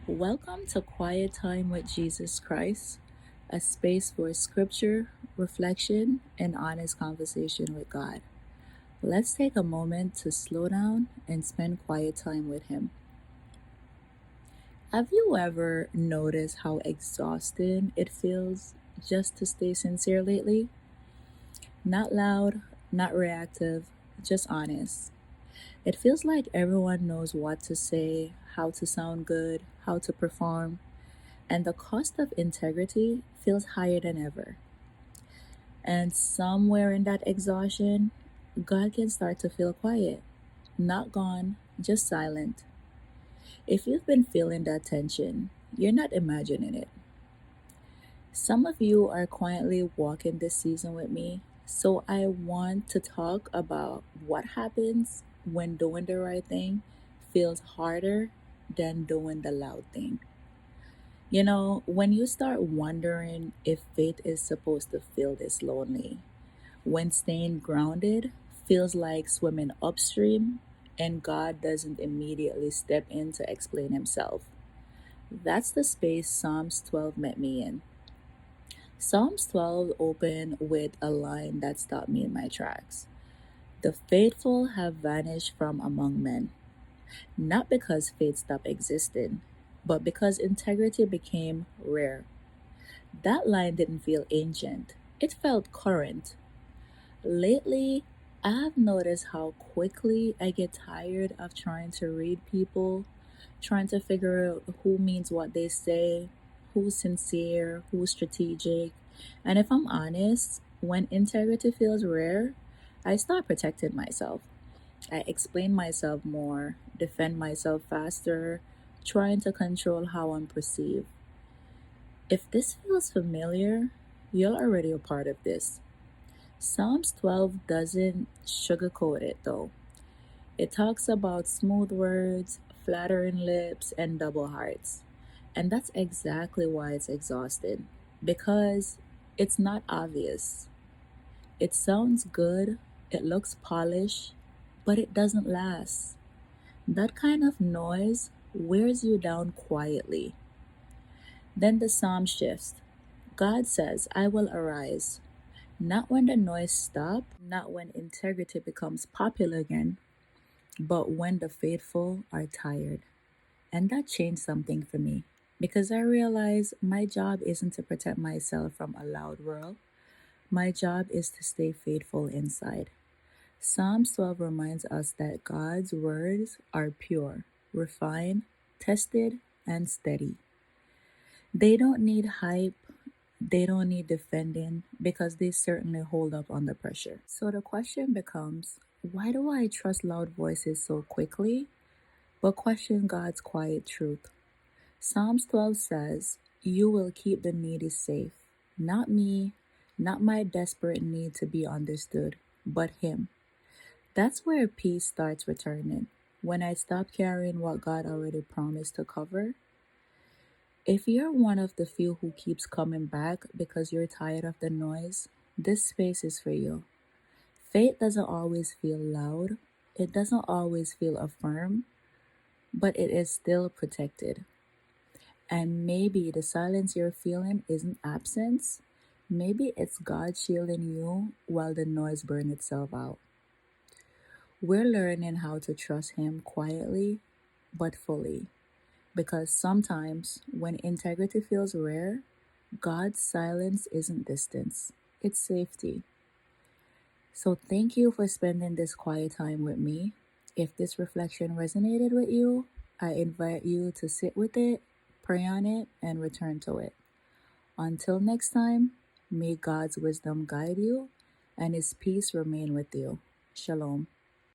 Welcome to Quiet Time with Jesus Christ, a space for scripture, reflection, and honest conversation with God. Let's take a moment to slow down and spend quiet time with Him. Have you ever noticed how exhausting it feels just to stay sincere lately? Not loud, not reactive, just honest. It feels like everyone knows what to say, how to sound good, how to perform, and the cost of integrity feels higher than ever. And somewhere in that exhaustion, God can start to feel quiet, not gone, just silent. If you've been feeling that tension, you're not imagining it. Some of you are quietly walking this season with me, so I want to talk about what happens when doing the right thing feels harder than doing the loud thing. When you start wondering if faith is supposed to feel this lonely, when staying grounded feels like swimming upstream and God doesn't immediately step in to explain himself, that's the space Psalms 12 met me in. Psalms 12 opened with a line that stopped me in my tracks. The faithful have vanished from among men, not because faith stopped existing, but because integrity became rare. That line didn't feel ancient, it felt current. Lately, I've noticed how quickly I get tired of trying to read people, trying to figure out who means what they say, who's sincere, who's strategic. And if I'm honest, when integrity feels rare, I start protecting myself. I explain myself more, defend myself faster, trying to control how I'm perceived. If this feels familiar, you're already a part of this. Psalms 12 doesn't sugarcoat it though. It talks about smooth words, flattering lips, and double hearts. And that's exactly why it's exhausted. Because it's not obvious. It sounds good, it looks polished, but it doesn't last. That kind of noise wears you down quietly. Then the psalm shifts. God says, I will arise. Not when the noise stops, not when integrity becomes popular again, but when the faithful are tired. And that changed something for me because I realized my job isn't to protect myself from a loud world. My job is to stay faithful inside. Psalms 12 reminds us that God's words are pure, refined, tested, and steady. They don't need hype, they don't need defending because they certainly hold up under pressure. So the question becomes, why do I trust loud voices so quickly but question God's quiet truth? Psalms 12 says, you will keep the needy safe. Not me, not my desperate need to be understood, but Him. That's where peace starts returning. When I stop carrying what God already promised to cover. If you're one of the few who keeps coming back because you're tired of the noise, this space is for you. Faith doesn't always feel loud, it doesn't always feel affirmed, but it is still protected. And maybe the silence you're feeling isn't absence. Maybe it's God shielding you while the noise burns itself out. We're learning how to trust Him quietly but fully. Because sometimes when integrity feels rare, God's silence isn't distance, it's safety. So thank you for spending this quiet time with me. If this reflection resonated with you, I invite you to sit with it, pray on it, and return to it. Until next time, may God's wisdom guide you and His peace remain with you. Shalom.